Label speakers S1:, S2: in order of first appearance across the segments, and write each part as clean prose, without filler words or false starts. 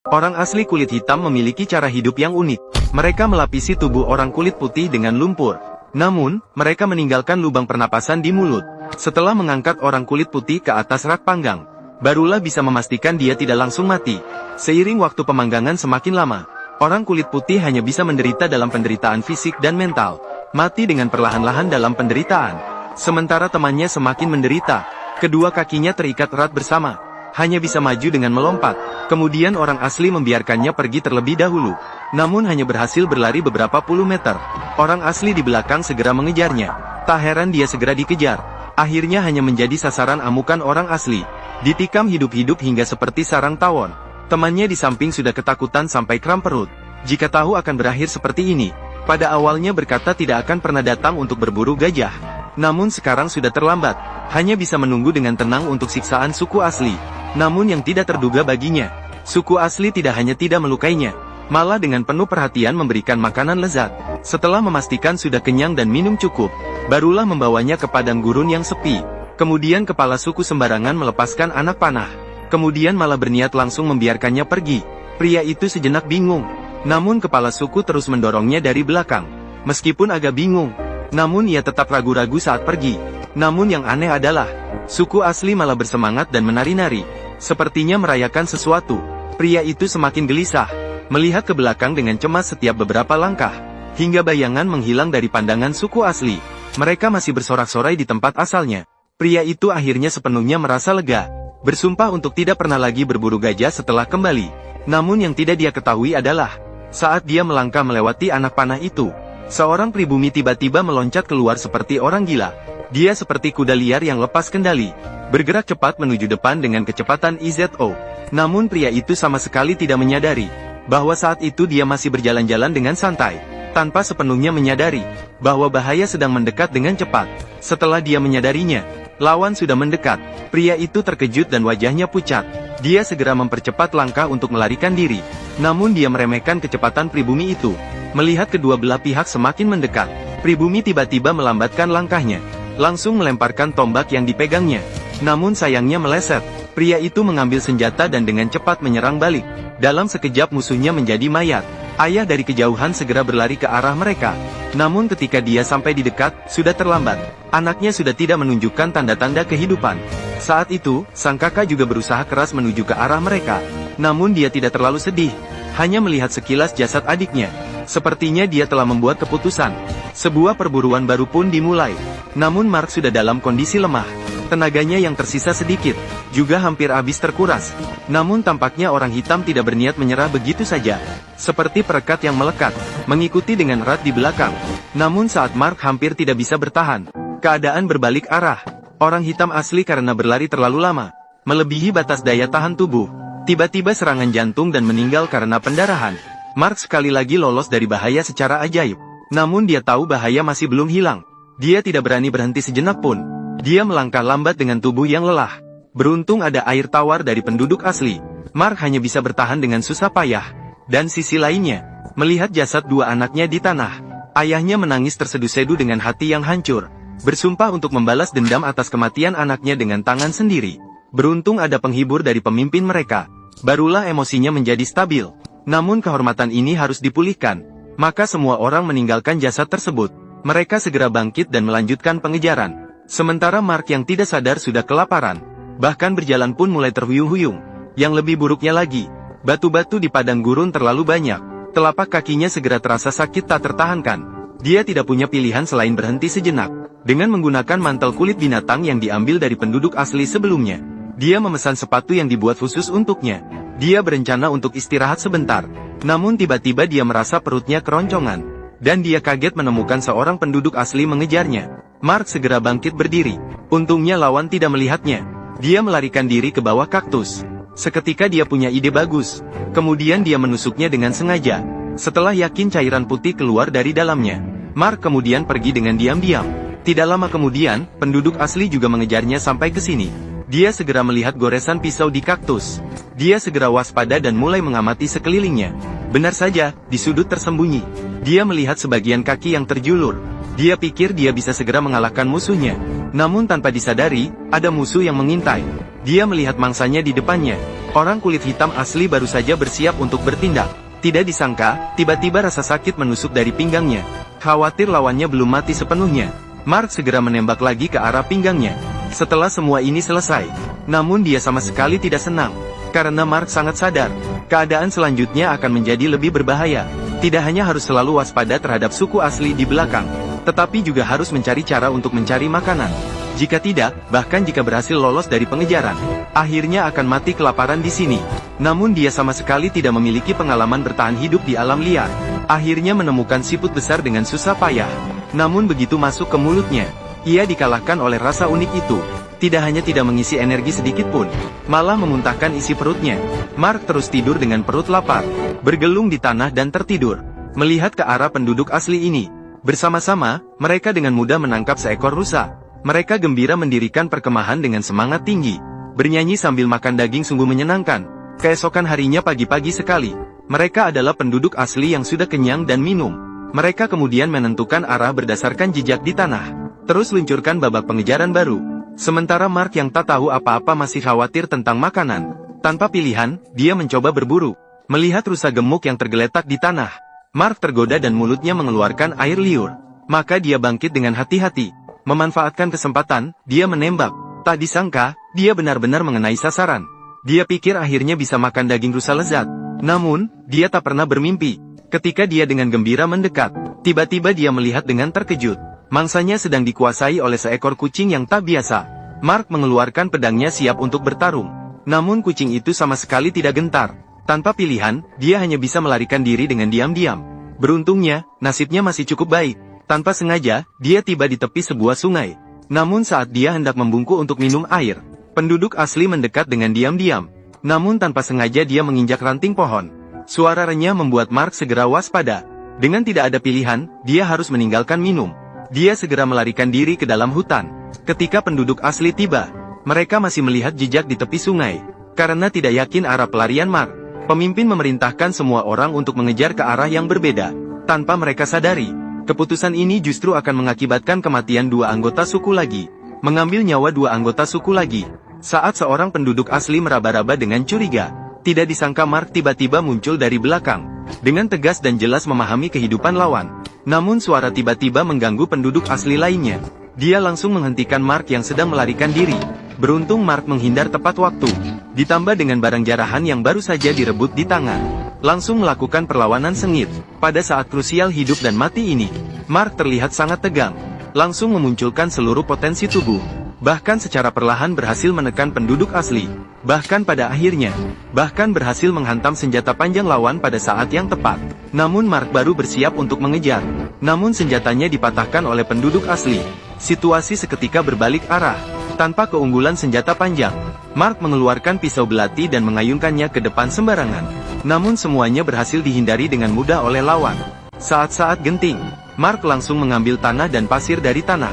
S1: Orang asli kulit hitam memiliki cara hidup yang unik. Mereka melapisi tubuh orang kulit putih dengan lumpur. Namun, mereka meninggalkan lubang pernapasan di mulut. Setelah mengangkat orang kulit putih ke atas rak panggang, barulah bisa memastikan dia tidak langsung mati. Seiring waktu pemanggangan semakin lama, orang kulit putih hanya bisa menderita dalam penderitaan fisik dan mental. Mati dengan perlahan-lahan dalam penderitaan. Sementara temannya semakin menderita. Kedua kakinya terikat erat bersama. Hanya bisa maju dengan melompat. Kemudian orang asli membiarkannya pergi terlebih dahulu. Namun hanya berhasil berlari beberapa puluh meter. Orang asli di belakang segera mengejarnya. Tak heran dia segera dikejar. Akhirnya hanya menjadi sasaran amukan orang asli. Ditikam hidup-hidup hingga seperti sarang tawon. Temannya di samping sudah ketakutan sampai kram perut. Jika tahu akan berakhir seperti ini, pada awalnya berkata tidak akan pernah datang untuk berburu gajah. Namun sekarang sudah terlambat. Hanya bisa menunggu dengan tenang untuk siksaan suku asli. Namun yang tidak terduga baginya, suku asli tidak hanya tidak melukainya, malah dengan penuh perhatian memberikan makanan lezat. Setelah memastikan sudah kenyang dan minum cukup, barulah membawanya ke padang gurun yang sepi. Kemudian kepala suku sembarangan melepaskan anak panah. Kemudian malah berniat langsung membiarkannya pergi. Pria itu sejenak bingung. Namun kepala suku terus mendorongnya dari belakang. Meskipun agak bingung, namun ia tetap ragu-ragu saat pergi. Namun yang aneh adalah, suku asli malah bersemangat dan menari-nari. Sepertinya merayakan sesuatu. Pria itu semakin gelisah, melihat ke belakang dengan cemas setiap beberapa langkah, hingga bayangan menghilang dari pandangan suku asli. Mereka masih bersorak-sorai di tempat asalnya. Pria itu akhirnya sepenuhnya merasa lega, bersumpah untuk tidak pernah lagi berburu gajah setelah kembali. Namun yang tidak dia ketahui adalah, saat dia melangkah melewati anak panah itu, seorang pribumi tiba-tiba meloncat keluar seperti orang gila. Dia seperti kuda liar yang lepas kendali, bergerak cepat menuju depan dengan kecepatan IZO. Namun pria itu sama sekali tidak menyadari, bahwa saat itu dia masih berjalan-jalan dengan santai, tanpa sepenuhnya menyadari, bahwa bahaya sedang mendekat dengan cepat. Setelah dia menyadarinya, lawan sudah mendekat. Pria itu terkejut dan wajahnya pucat. Dia segera mempercepat langkah untuk melarikan diri. Namun dia meremehkan kecepatan pribumi itu. Melihat kedua belah pihak semakin mendekat, pribumi tiba-tiba melambatkan langkahnya, langsung melemparkan tombak yang dipegangnya. Namun sayangnya meleset. Pria itu mengambil senjata dan dengan cepat menyerang balik. Dalam sekejap musuhnya menjadi mayat. Ayah dari kejauhan segera berlari ke arah mereka. Namun ketika dia sampai di dekat, sudah terlambat. Anaknya sudah tidak menunjukkan tanda-tanda kehidupan. Saat itu, sang kakak juga berusaha keras menuju ke arah mereka. Namun dia tidak terlalu sedih, hanya melihat sekilas jasad adiknya. Sepertinya dia telah membuat keputusan. Sebuah perburuan baru pun dimulai. Namun Mark sudah dalam kondisi lemah. Tenaganya yang tersisa sedikit, juga hampir habis terkuras. Namun tampaknya orang hitam tidak berniat menyerah begitu saja. Seperti perekat yang melekat, mengikuti dengan erat di belakang. Namun saat Mark hampir tidak bisa bertahan, keadaan berbalik arah. Orang hitam asli karena berlari terlalu lama, melebihi batas daya tahan tubuh, tiba-tiba serangan jantung dan meninggal karena pendarahan. Mark sekali lagi lolos dari bahaya secara ajaib. Namun dia tahu bahaya masih belum hilang. Dia tidak berani berhenti sejenak pun. Dia melangkah lambat dengan tubuh yang lelah. Beruntung ada air tawar dari penduduk asli. Mark hanya bisa bertahan dengan susah payah. Dan sisi lainnya, melihat jasad dua anaknya di tanah. Ayahnya menangis tersedu-sedu dengan hati yang hancur. Bersumpah untuk membalas dendam atas kematian anaknya dengan tangan sendiri. Beruntung ada penghibur dari pemimpin mereka. Barulah emosinya menjadi stabil. Namun kehormatan ini harus dipulihkan. Maka semua orang meninggalkan jasad tersebut. Mereka segera bangkit dan melanjutkan pengejaran. Sementara Mark yang tidak sadar sudah kelaparan. Bahkan berjalan pun mulai terhuyung-huyung. Yang lebih buruknya lagi, batu-batu di padang gurun terlalu banyak. Telapak kakinya segera terasa sakit tak tertahankan. Dia tidak punya pilihan selain berhenti sejenak. Dengan menggunakan mantel kulit binatang yang diambil dari penduduk asli sebelumnya, dia memesan sepatu yang dibuat khusus untuknya. Dia berencana untuk istirahat sebentar. Namun tiba-tiba dia merasa perutnya keroncongan. Dan dia kaget menemukan seorang penduduk asli mengejarnya. Mark segera bangkit berdiri. Untungnya lawan tidak melihatnya. Dia melarikan diri ke bawah kaktus. Seketika dia punya ide bagus. Kemudian dia menusuknya dengan sengaja. Setelah yakin cairan putih keluar dari dalamnya, Mark kemudian pergi dengan diam-diam. Tidak lama kemudian, penduduk asli juga mengejarnya sampai ke sini. Dia segera melihat goresan pisau di kaktus. Dia segera waspada dan mulai mengamati sekelilingnya. Benar saja, di sudut tersembunyi, dia melihat sebagian kaki yang terjulur. Dia pikir dia bisa segera mengalahkan musuhnya. Namun tanpa disadari, ada musuh yang mengintai. Dia melihat mangsanya di depannya. Orang kulit hitam asli baru saja bersiap untuk bertindak. Tidak disangka, tiba-tiba rasa sakit menusuk dari pinggangnya. Khawatir lawannya belum mati sepenuhnya, Mark segera menembak lagi ke arah pinggangnya. Setelah semua ini selesai, namun dia sama sekali tidak senang. Karena Mark sangat sadar, keadaan selanjutnya akan menjadi lebih berbahaya. Tidak hanya harus selalu waspada terhadap suku asli di belakang, tetapi juga harus mencari cara untuk mencari makanan. Jika tidak, bahkan jika berhasil lolos dari pengejaran, akhirnya akan mati kelaparan di sini. Namun dia sama sekali tidak memiliki pengalaman bertahan hidup di alam liar. Akhirnya menemukan siput besar dengan susah payah. Namun begitu masuk ke mulutnya, ia dikalahkan oleh rasa unik itu. Tidak hanya tidak mengisi energi sedikit pun, malah memuntahkan isi perutnya. Mark terus tidur dengan perut lapar, bergelung di tanah dan tertidur. Melihat ke arah penduduk asli ini, bersama-sama, mereka dengan mudah menangkap seekor rusa. Mereka gembira mendirikan perkemahan dengan semangat tinggi, bernyanyi sambil makan daging sungguh menyenangkan. Keesokan harinya pagi-pagi sekali, mereka adalah penduduk asli yang sudah kenyang dan minum. Mereka kemudian menentukan arah berdasarkan jejak di tanah, terus luncurkan babak pengejaran baru. Sementara Mark yang tak tahu apa-apa masih khawatir tentang makanan. Tanpa pilihan, dia mencoba berburu. Melihat rusa gemuk yang tergeletak di tanah, Mark tergoda dan mulutnya mengeluarkan air liur. Maka dia bangkit dengan hati-hati. Memanfaatkan kesempatan, dia menembak. Tak disangka, dia benar-benar mengenai sasaran. Dia pikir akhirnya bisa makan daging rusa lezat. Namun, dia tak pernah bermimpi. Ketika dia dengan gembira mendekat, tiba-tiba dia melihat dengan terkejut. Mangsanya sedang dikuasai oleh seekor kucing yang tak biasa. Mark mengeluarkan pedangnya siap untuk bertarung. Namun kucing itu sama sekali tidak gentar. Tanpa pilihan, dia hanya bisa melarikan diri dengan diam-diam. Beruntungnya, nasibnya masih cukup baik. Tanpa sengaja, dia tiba di tepi sebuah sungai. Namun saat dia hendak membungkuk untuk minum air, penduduk asli mendekat dengan diam-diam. Namun tanpa sengaja dia menginjak ranting pohon. Suara renyah membuat Mark segera waspada. Dengan tidak ada pilihan, dia harus meninggalkan minum. Dia segera melarikan diri ke dalam hutan. Ketika penduduk asli tiba, mereka masih melihat jejak di tepi sungai. Karena tidak yakin arah pelarian Mark, pemimpin memerintahkan semua orang untuk mengejar ke arah yang berbeda. Tanpa mereka sadari, keputusan ini justru akan mengakibatkan kematian dua anggota suku lagi. Mengambil nyawa dua anggota suku lagi. Saat seorang penduduk asli meraba-raba dengan curiga, tidak disangka Mark tiba-tiba muncul dari belakang. Dengan tegas dan jelas memahami kehidupan lawan. Namun suara tiba-tiba mengganggu penduduk asli lainnya. Dia langsung menghentikan Mark yang sedang melarikan diri. Beruntung Mark menghindar tepat waktu. Ditambah dengan barang jarahan yang baru saja direbut di tangan. Langsung melakukan perlawanan sengit. Pada saat krusial hidup dan mati ini, Mark terlihat sangat tegang. Langsung memunculkan seluruh potensi tubuh. Bahkan secara perlahan berhasil menekan penduduk asli. Bahkan pada akhirnya, berhasil menghantam senjata panjang lawan pada saat yang tepat. Namun Mark baru bersiap untuk mengejar. Namun senjatanya dipatahkan oleh penduduk asli. Situasi seketika berbalik arah. Tanpa keunggulan senjata panjang, Mark mengeluarkan pisau belati dan mengayunkannya ke depan sembarangan. Namun semuanya berhasil dihindari dengan mudah oleh lawan. Saat-saat genting, Mark langsung mengambil tanah dan pasir dari tanah.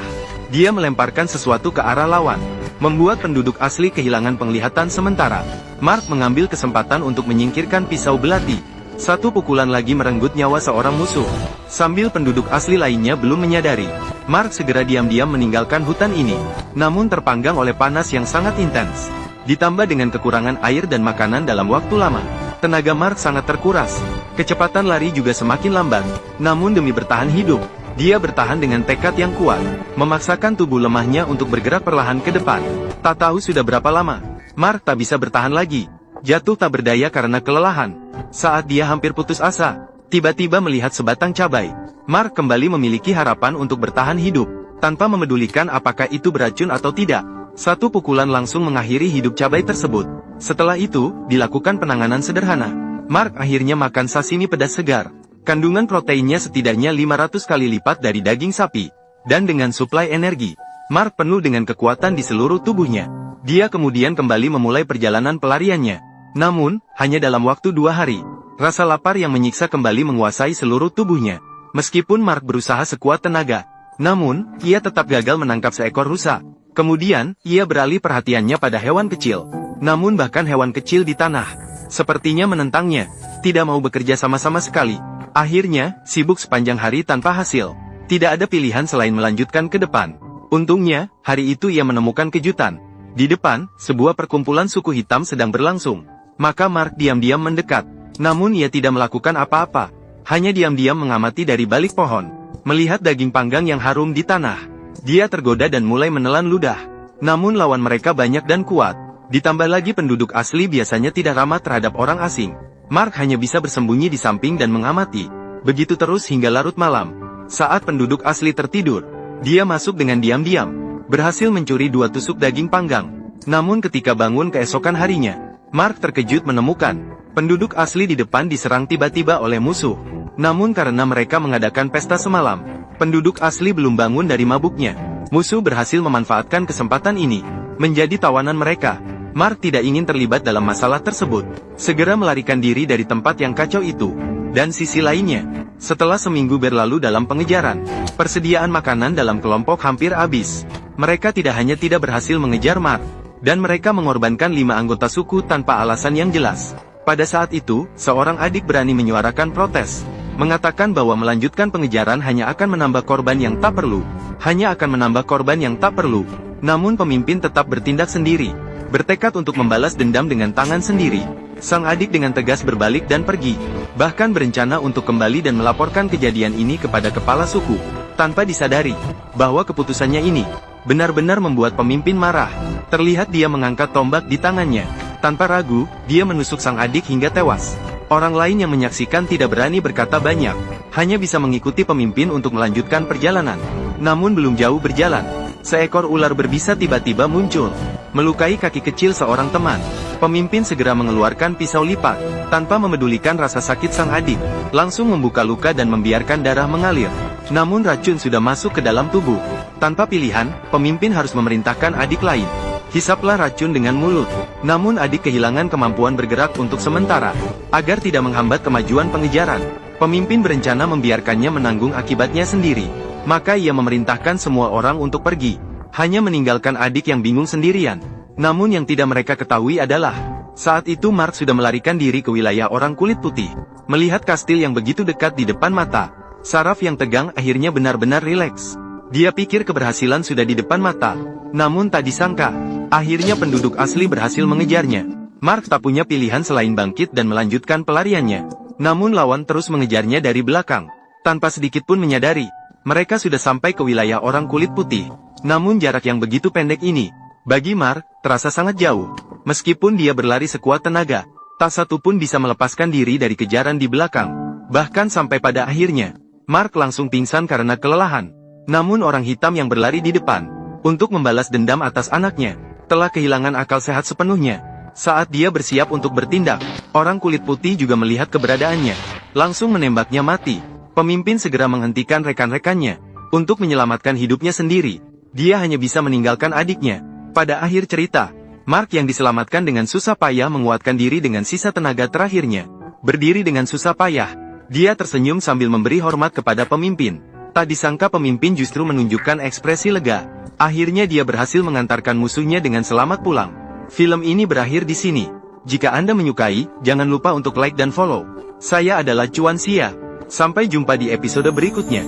S1: Dia melemparkan sesuatu ke arah lawan, membuat penduduk asli kehilangan penglihatan sementara. Mark mengambil kesempatan untuk menyingkirkan pisau belati. Satu pukulan lagi merenggut nyawa seorang musuh. Sambil penduduk asli lainnya belum menyadari, Mark segera diam-diam meninggalkan hutan ini. Namun terpanggang oleh panas yang sangat intens. Ditambah dengan kekurangan air dan makanan dalam waktu lama, tenaga Mark sangat terkuras. Kecepatan lari juga semakin lambat. Namun demi bertahan hidup, dia bertahan dengan tekad yang kuat, memaksakan tubuh lemahnya untuk bergerak perlahan ke depan. Tak tahu sudah berapa lama, Mark tak bisa bertahan lagi. Jatuh tak berdaya karena kelelahan. Saat dia hampir putus asa, tiba-tiba melihat sebatang cabai. Mark kembali memiliki harapan untuk bertahan hidup, tanpa memedulikan apakah itu beracun atau tidak. Satu pukulan langsung mengakhiri hidup cabai tersebut. Setelah itu, dilakukan penanganan sederhana. Mark akhirnya makan sashimi pedas segar. Kandungan proteinnya setidaknya 500 kali lipat dari daging sapi. Dan dengan suplai energi, Mark penuh dengan kekuatan di seluruh tubuhnya. Dia kemudian kembali memulai perjalanan pelariannya. Namun, hanya dalam waktu 2 hari, rasa lapar yang menyiksa kembali menguasai seluruh tubuhnya. Meskipun Mark berusaha sekuat tenaga, namun, ia tetap gagal menangkap seekor rusa. Kemudian, ia beralih perhatiannya pada hewan kecil. Namun bahkan hewan kecil di tanah, sepertinya menentangnya, tidak mau bekerja sama-sama sekali. Akhirnya, sibuk sepanjang hari tanpa hasil. Tidak ada pilihan selain melanjutkan ke depan. Untungnya, hari itu ia menemukan kejutan. Di depan, sebuah perkumpulan suku hitam sedang berlangsung. Maka Mark diam-diam mendekat. Namun ia tidak melakukan apa-apa. Hanya diam-diam mengamati dari balik pohon. Melihat daging panggang yang harum di tanah. Dia tergoda dan mulai menelan ludah. Namun lawan mereka banyak dan kuat. Ditambah lagi penduduk asli biasanya tidak ramah terhadap orang asing. Mark hanya bisa bersembunyi di samping dan mengamati. Begitu terus hingga larut malam. Saat penduduk asli tertidur, dia masuk dengan diam-diam. Berhasil mencuri 2 tusuk daging panggang. Namun ketika bangun keesokan harinya, Mark terkejut menemukan penduduk asli di depan diserang tiba-tiba oleh musuh. Namun karena mereka mengadakan pesta semalam, penduduk asli belum bangun dari mabuknya. Musuh berhasil memanfaatkan kesempatan ini, menjadi tawanan mereka. Mark tidak ingin terlibat dalam masalah tersebut. Segera melarikan diri dari tempat yang kacau itu. Dan sisi lainnya, setelah seminggu berlalu dalam pengejaran, persediaan makanan dalam kelompok hampir habis. Mereka tidak hanya tidak berhasil mengejar Mark, dan mereka mengorbankan 5 anggota suku tanpa alasan yang jelas. Pada saat itu, seorang adik berani menyuarakan protes. Mengatakan bahwa melanjutkan pengejaran hanya akan menambah korban yang tak perlu. Hanya akan menambah korban yang tak perlu. Namun pemimpin tetap bertindak sendiri. Bertekad untuk membalas dendam dengan tangan sendiri. Sang adik dengan tegas berbalik dan pergi. Bahkan berencana untuk kembali dan melaporkan kejadian ini kepada kepala suku. Tanpa disadari bahwa keputusannya ini benar-benar membuat pemimpin marah. Terlihat dia mengangkat tombak di tangannya. Tanpa ragu, dia menusuk sang adik hingga tewas. Orang lain yang menyaksikan tidak berani berkata banyak. Hanya bisa mengikuti pemimpin untuk melanjutkan perjalanan. Namun belum jauh berjalan, seekor ular berbisa tiba-tiba muncul, melukai kaki kecil seorang teman. Pemimpin segera mengeluarkan pisau lipat, tanpa memedulikan rasa sakit sang adik. Langsung membuka luka dan membiarkan darah mengalir. Namun racun sudah masuk ke dalam tubuh. Tanpa pilihan, pemimpin harus memerintahkan adik lain. Hisaplah racun dengan mulut. Namun adik kehilangan kemampuan bergerak untuk sementara. Agar tidak menghambat kemajuan pengejaran, pemimpin berencana membiarkannya menanggung akibatnya sendiri. Maka ia memerintahkan semua orang untuk pergi. Hanya meninggalkan adik yang bingung sendirian. Namun yang tidak mereka ketahui adalah, saat itu Mark sudah melarikan diri ke wilayah orang kulit putih. Melihat kastil yang begitu dekat di depan mata, saraf yang tegang akhirnya benar-benar rileks. Dia pikir keberhasilan sudah di depan mata. Namun tak disangka, akhirnya penduduk asli berhasil mengejarnya. Mark tak punya pilihan selain bangkit dan melanjutkan pelariannya. Namun lawan terus mengejarnya dari belakang. Tanpa sedikit pun menyadari, mereka sudah sampai ke wilayah orang kulit putih. Namun jarak yang begitu pendek ini, bagi Mark, terasa sangat jauh. Meskipun dia berlari sekuat tenaga, tak satu pun bisa melepaskan diri dari kejaran di belakang. Bahkan sampai pada akhirnya, Mark langsung pingsan karena kelelahan. Namun orang hitam yang berlari di depan, untuk membalas dendam atas anaknya, telah kehilangan akal sehat sepenuhnya. Saat dia bersiap untuk bertindak, orang kulit putih juga melihat keberadaannya. Langsung menembaknya mati. Pemimpin segera menghentikan rekan-rekannya, untuk menyelamatkan hidupnya sendiri. Dia hanya bisa meninggalkan adiknya. Pada akhir cerita, Mark yang diselamatkan dengan susah payah menguatkan diri dengan sisa tenaga terakhirnya. Berdiri dengan susah payah, dia tersenyum sambil memberi hormat kepada pemimpin. Tak disangka pemimpin justru menunjukkan ekspresi lega. Akhirnya dia berhasil mengantarkan musuhnya dengan selamat pulang. Film ini berakhir di sini. Jika Anda menyukai, jangan lupa untuk like dan follow. Saya adalah Cuan Sia. Sampai jumpa di episode berikutnya.